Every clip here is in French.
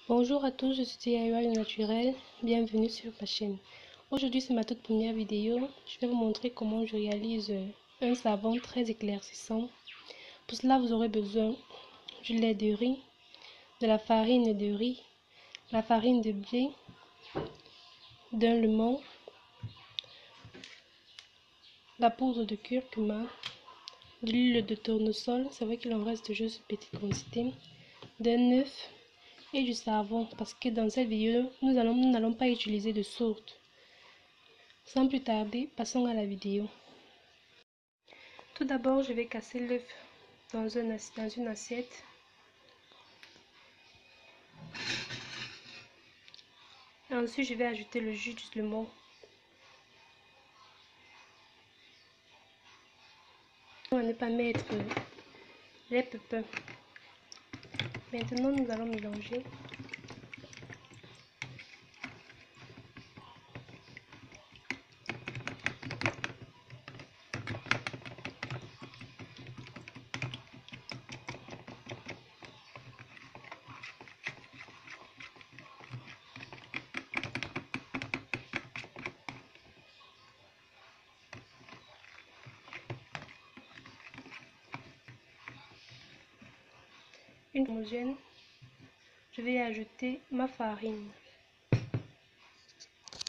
Bonjour à tous, je suis DIY Naturel, bienvenue sur ma chaîne. Aujourd'hui c'est ma toute première vidéo, je vais vous montrer comment je réalise un savon très éclaircissant. Pour cela vous aurez besoin du lait de riz, de la farine de riz, la farine de blé, d'un lemon, la poudre de curcuma, de l'huile de tournesol, c'est vrai qu'il en reste juste une petite quantité, d'un œuf et du savon, parce que dans cette vidéo nous n'allons pas utiliser de soude. Sans plus tarder, passons à la vidéo. Tout d'abord, je vais casser l'œuf dans une assiette. Et ensuite, je vais ajouter le jus du lemon. On va ne pas mettre les pépins. Maintenant, nous allons mélanger. Une homogène, je vais ajouter ma farine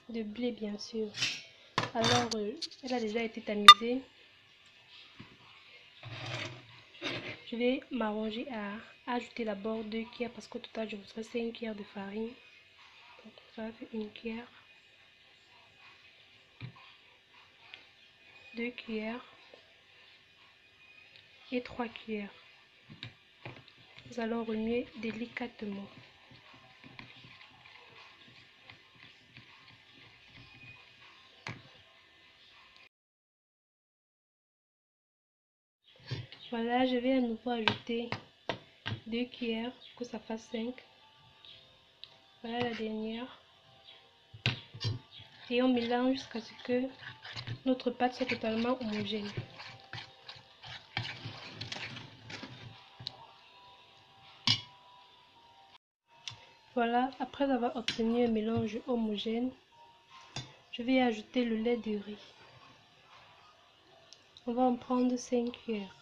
de blé, bien sûr. Alors, elle a déjà été tamisée. Je vais m'arranger à ajouter d'abord 2 cuillères parce qu'au total, je voudrais 5 cuillères de farine. Donc, ça fait 1 cuillère, 2 cuillères et 3 cuillères. Nous allons remuer délicatement. Voilà, je vais à nouveau ajouter 2 cuillères pour que ça fasse 5. Voilà la dernière. Et on mélange jusqu'à ce que notre pâte soit totalement homogène. Voilà, après avoir obtenu un mélange homogène, je vais ajouter le lait de riz. On va en prendre 5 cuillères.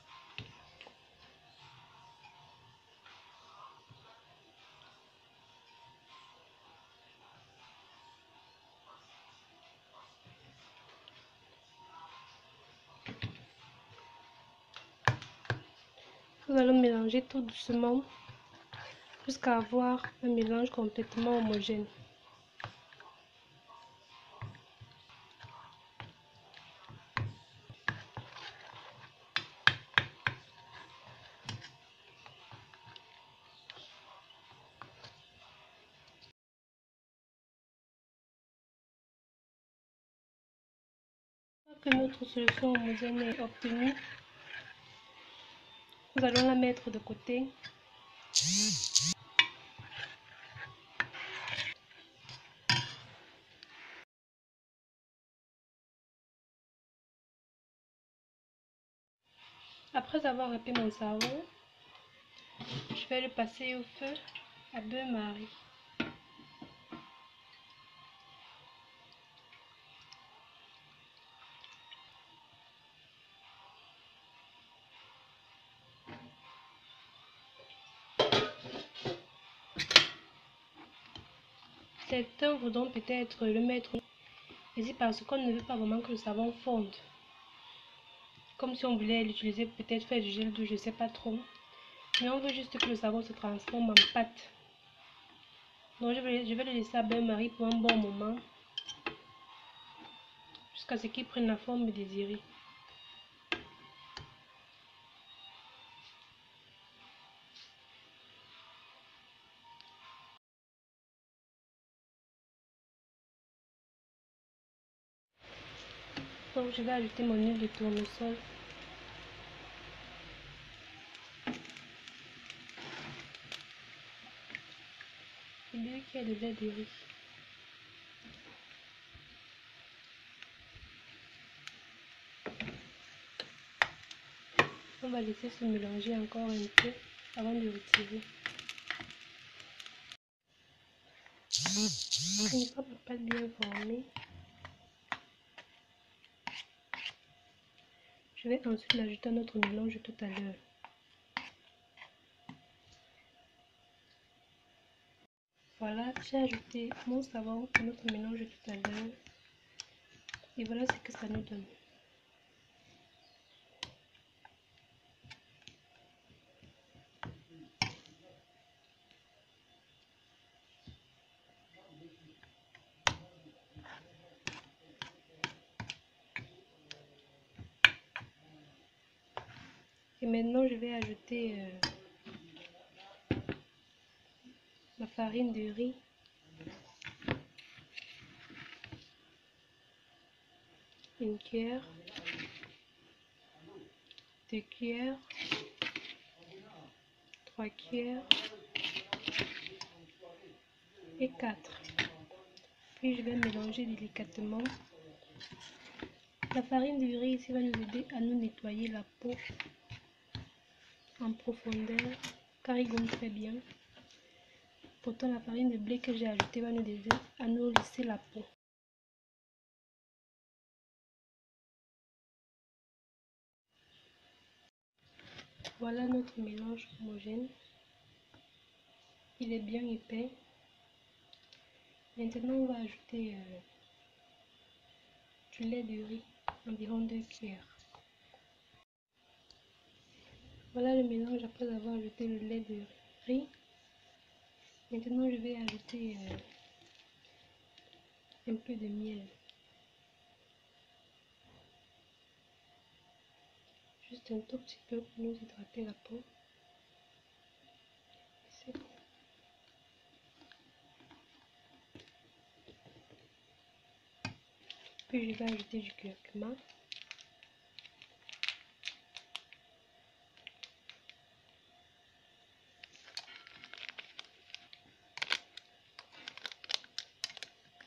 Nous allons mélanger tout doucement jusqu'à avoir un mélange complètement homogène. Une fois que notre solution homogène est obtenue, nous allons la mettre de côté. Après avoir râpé mon savon, je vais le passer au feu à bain-marie. Certains voudront peut-être le mettre, mais c'est parce qu'on ne veut pas vraiment que le savon fonde. Comme si on voulait l'utiliser, peut-être faire du gel douche, je ne sais pas trop. Mais on veut juste que le savon se transforme en pâte. Donc je vais le laisser à bain-marie pour un bon moment, jusqu'à ce qu'il prenne la forme désirée. Donc je vais ajouter mon huile de tournesol. Et 2 cuillères de lait de riz. On va laisser se mélanger encore un peu avant de retirer. Une fois ma pâte bien formée, je vais ensuite l'ajouter à notre mélange tout à l'heure. Voilà, j'ai ajouté mon savon à notre mélange tout à l'heure. Et voilà ce que ça nous donne. Et maintenant, je vais ajouter la farine de riz. Une cuillère, 2 cuillères, 3 cuillères et 4. Puis je vais mélanger délicatement. La farine de riz ici va nous aider à nous nettoyer la peau en profondeur car il gomme très bien. Pourtant la farine de blé que j'ai ajoutée va nous aider à nous lisser la peau. Voilà notre mélange homogène. Il est bien épais. Maintenant on va ajouter du lait de riz, environ 2 cuillères. Voilà le mélange après avoir ajouté le lait de riz. Maintenant je vais ajouter un peu de miel. Juste un tout petit peu pour nous hydrater la peau. C'est bon. Puis je vais ajouter du curcuma.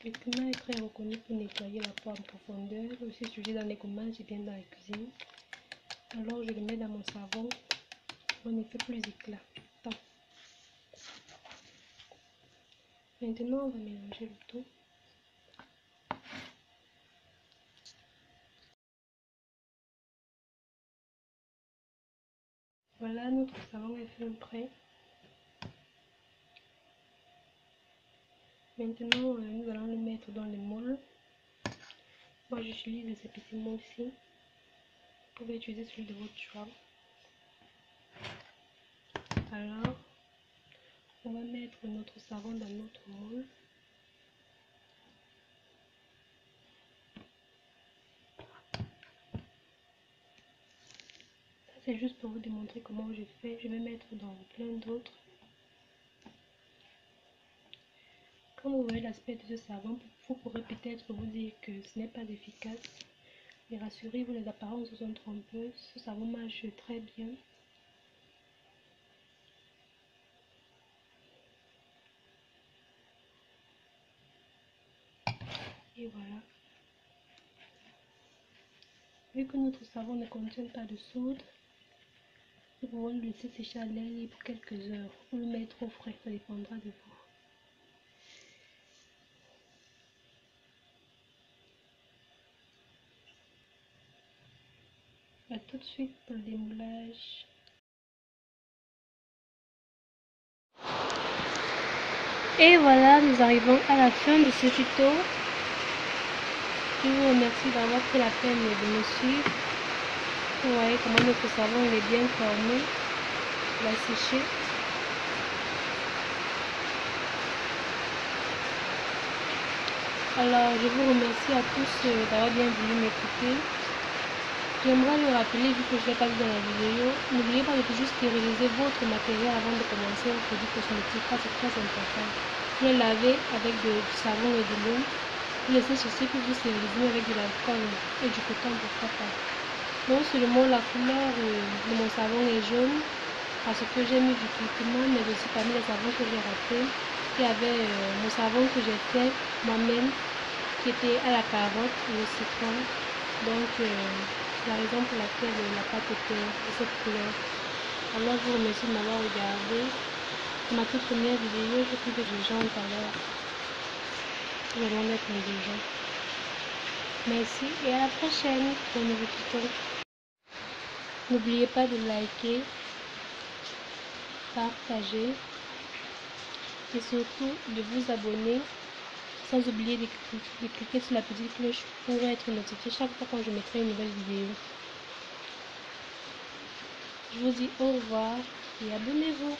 Le curcuma est très reconnu pour nettoyer la peau en profondeur. Aussi utilisé dans les gommages et bien dans la cuisine. Alors je le mets dans mon savon pour un effet plus éclatant. Maintenant on va mélanger le tout. Voilà, notre savon est fait prêt. Maintenant nous allons le mettre dans les moules. Moi j'utilise ces petits moules ici. Vous pouvez utiliser celui de votre choix. Alors on va mettre notre savon dans notre moule. C'est juste pour vous démontrer comment je fais. Je vais mettre dans plein d'autres. Quand vous voyez l'aspect de ce savon, vous pourrez peut-être vous dire que ce n'est pas efficace. Mais rassurez-vous, les apparences sont trompeuses. Ce savon marche très bien. Et voilà. Vu que notre savon ne contient pas de soude, nous pouvons le laisser sécher à l'air libre pour quelques heures ou le mettre au frais, ça dépendra de vous. À tout de suite pour le démoulage. Et voilà, nous arrivons à la fin de ce tuto. Je vous remercie d'avoir pris la peine de me suivre. Vous voyez comment notre savon il est bien formé. Il a séché. Alors, je vous remercie à tous d'avoir bien voulu m'écouter. J'aimerais le rappeler, vu que je ne l'ai pas dit dans la vidéo, n'oubliez pas de toujours stériliser votre matériel avant de commencer vos produits cosmétiques, c'est très important. Vous le lavez avec du savon et de l'eau, vous laissez ceci puis vous stérilisez avec de l'alcool et du coton, pourquoi pas. Non seulement la couleur de mon savon est jaune, parce que j'ai mis du curcuma, mais aussi parmi les savons que j'ai ratés, il y avait mon savon que j'ai fait moi-même, qui était à la carotte et au citron. Donc, c'est la raison pour laquelle la pâte était de cette couleur. Alors, je vous remercie de m'avoir regardé. C'est ma toute première vidéo, je prie que je chante alors. vraiment d'être indulgent. Merci et à la prochaine pour un nouveau tuto. N'oubliez pas de liker, partager et surtout de vous abonner sans oublier de cliquer sur la petite cloche pour être notifié chaque fois quand je mettrai une nouvelle vidéo. Je vous dis au revoir et abonnez-vous.